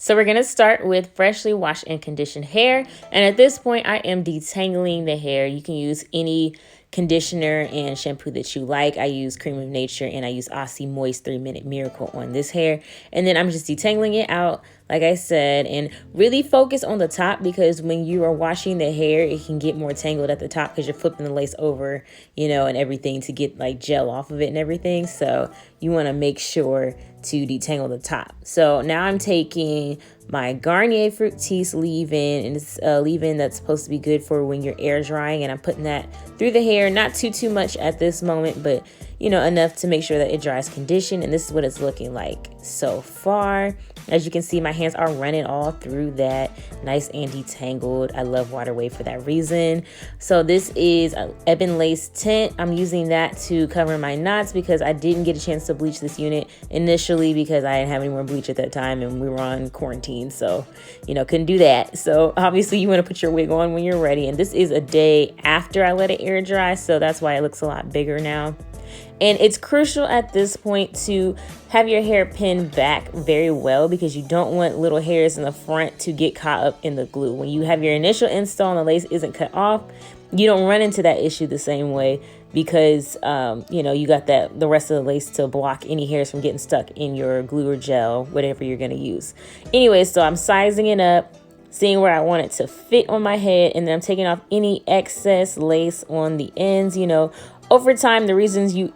So we're going to start with freshly washed and conditioned hair. And at this point, I am detangling the hair. You can use any conditioner and shampoo that you like. I use Cream of Nature and I use Aussie Moist 3-Minute Miracle on this hair. And then I'm just detangling it out, like I said, and really focus on the top, because when you are washing the hair, it can get more tangled at the top because you're flipping the lace over, you know, and everything to get like gel off of it and everything. So you want to make sure to detangle the top. So now I'm taking my Garnier Fructis leave-in, and it's a leave-in that's supposed to be good for when you're air drying, and I'm putting that through the hair, not too much at this moment, but you know, enough to make sure that it dries conditioned. And this is what it's looking like so far. As you can see, my hands are running all through that, nice and detangled. I love Water Wave for that reason. So this is Ebon Lace Tint. I'm using that to cover my knots because I didn't get a chance to bleach this unit initially because I didn't have any more bleach at that time and we were on quarantine. So, you know, couldn't do that. So obviously you want to put your wig on when you're ready. And this is a day after I let it air dry. So that's why it looks a lot bigger now. And it's crucial at this point to have your hair pinned back very well, because you don't want little hairs in the front to get caught up in the glue. When you have your initial install and the lace isn't cut off, you don't run into that issue the same way, because you know, you got the rest of the lace to block any hairs from getting stuck in your glue or gel, whatever you're going to use. Anyway, so I'm sizing it up, seeing where I want it to fit on my head, and then I'm taking off any excess lace on the ends. You know, over time, the reason you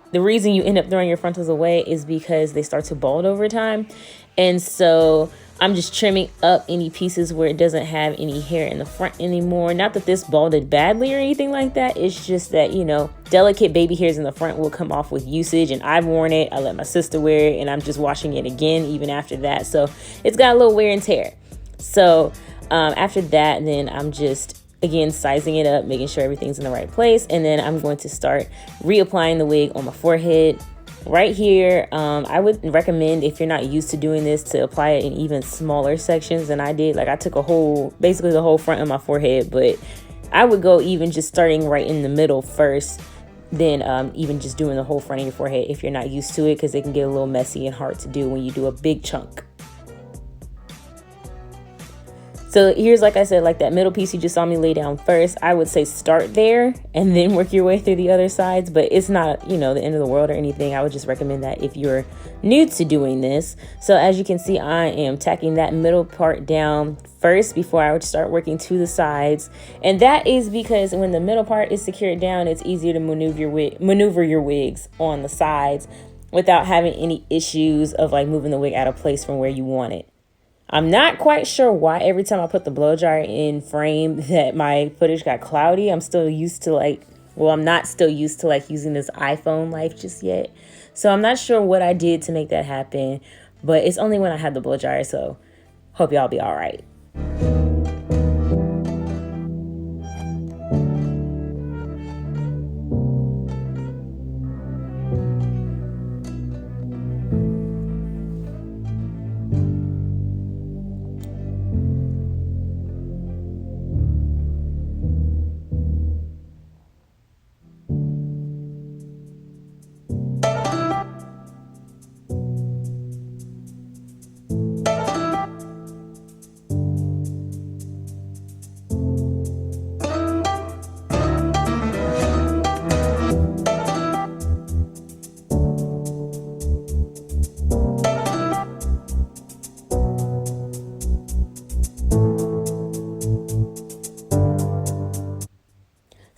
end up throwing your frontals away is because they start to bald over time. And so I'm just trimming up any pieces where it doesn't have any hair in the front anymore. Not that this balded badly or anything like that. It's just that, you know, delicate baby hairs in the front will come off with usage, and I've worn it. I let my sister wear it, and I'm just washing it again even after that. So it's got a little wear and tear. So after that, then I'm just again sizing it up, making sure everything's in the right place, and then I'm going to start reapplying the wig on my forehead right here. I would recommend, if you're not used to doing this, to apply it in even smaller sections than I did. Like I took basically the whole front of my forehead, but I would go even just starting right in the middle first, then even just doing the whole front of your forehead if you're not used to it, because it can get a little messy and hard to do when you do a big chunk. So here's, like I said, like that middle piece you just saw me lay down first, I would say start there and then work your way through the other sides. But it's not, you know, the end of the world or anything. I would just recommend that if you're new to doing this. So as you can see, I am tacking that middle part down first before I would start working to the sides. And that is because when the middle part is secured down, it's easier to maneuver your wigs on the sides without having any issues of like moving the wig out of place from where you want it. I'm not quite sure why every time I put the blow dryer in frame that my footage got cloudy. I'm still used to I'm not still used to like using this iPhone life just yet. So I'm not sure what I did to make that happen, but it's only when I had the blow dryer. So hope y'all be all right.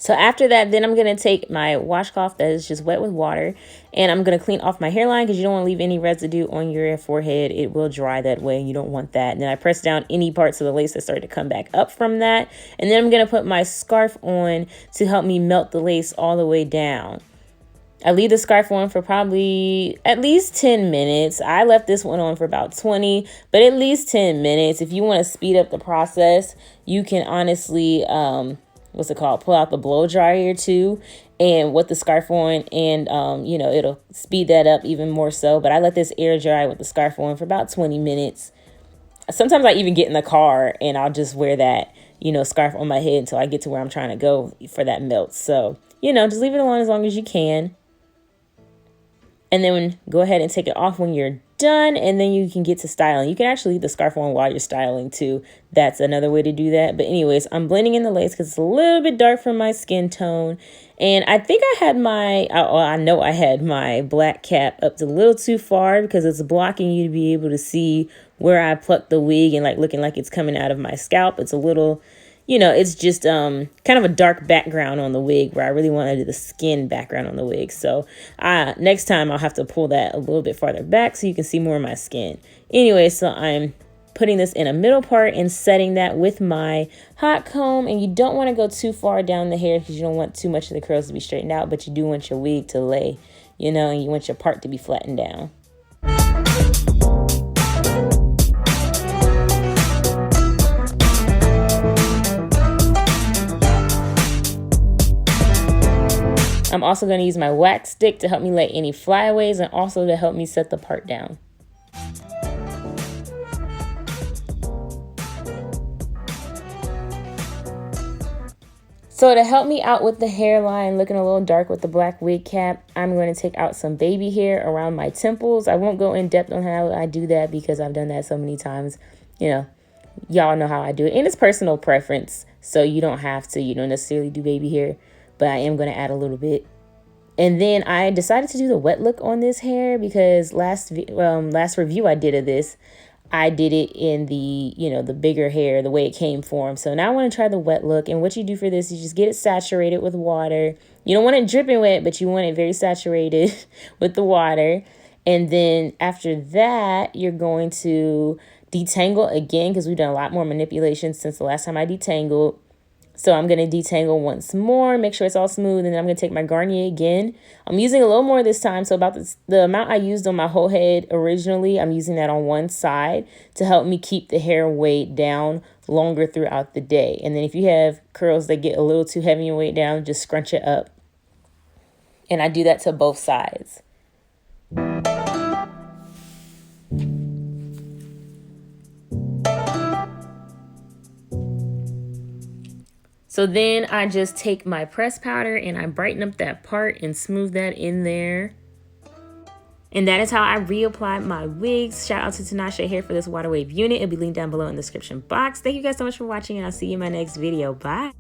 So after that, then I'm going to take my washcloth that is just wet with water, and I'm going to clean off my hairline, because you don't want to leave any residue on your forehead. It will dry that way. You don't want that. And then I press down any parts of the lace that started to come back up from that. And then I'm going to put my scarf on to help me melt the lace all the way down. I leave the scarf on for probably at least 10 minutes. I left this one on for about 20, but at least 10 minutes. If you want to speed up the process, you can honestly, pull out the blow dryer too, and with the scarf on, and you know, it'll speed that up even more so. But I let this air dry with the scarf on for about 20 minutes. Sometimes I even get in the car and I'll just wear that, you know, scarf on my head until I get to where I'm trying to go for that melt. So, you know, just leave it on as long as you can. And then go ahead and take it off when you're done, and then you can get to styling. You can actually leave the scarf on while you're styling too. That's another way to do that. But anyways, I'm blending in the lace because it's a little bit dark for my skin tone. And I think I had I know I had my black cap up a little too far because it's blocking you to be able to see where I plucked the wig and like looking like it's coming out of my scalp. It's a little, it's just kind of a dark background on the wig where I really want to do the skin background on the wig. So next time I'll have to pull that a little bit farther back so you can see more of my skin. Anyway, so I'm putting this in a middle part and setting that with my hot comb. And you don't want to go too far down the hair because you don't want too much of the curls to be straightened out, but you do want your wig to lay, and you want your part to be flattened down. I'm also going to use my wax stick to help me lay any flyaways and also to help me set the part down. So to help me out with the hairline looking a little dark with the black wig cap, I'm going to take out some baby hair around my temples. I won't go in depth on how I do that because I've done that so many times. Y'all know how I do it. And it's personal preference, so you don't have to, necessarily do baby hair. But I am going to add a little bit. And then I decided to do the wet look on this hair because last review I did of this, I did it in the, the bigger hair, the way it came formed. So now I want to try the wet look. And what you do for this is just get it saturated with water. You don't want it dripping wet, but you want it very saturated with the water. And then after that, you're going to detangle again because we've done a lot more manipulations since the last time I detangled. So I'm going to detangle once more, make sure it's all smooth, and then I'm going to take my Garnier again. I'm using a little more this time, so about the amount I used on my whole head originally, I'm using that on one side to help me keep the hair weight down longer throughout the day. And then if you have curls that get a little too heavy and weight down, just scrunch it up. And I do that to both sides. So then I just take my press powder and I brighten up that part and smooth that in there. And that is how I reapplied my wigs. Shout out to Tinashe here for this water wave unit. It'll be linked down below in the description box. Thank you guys so much for watching, and I'll see you in my next video. Bye.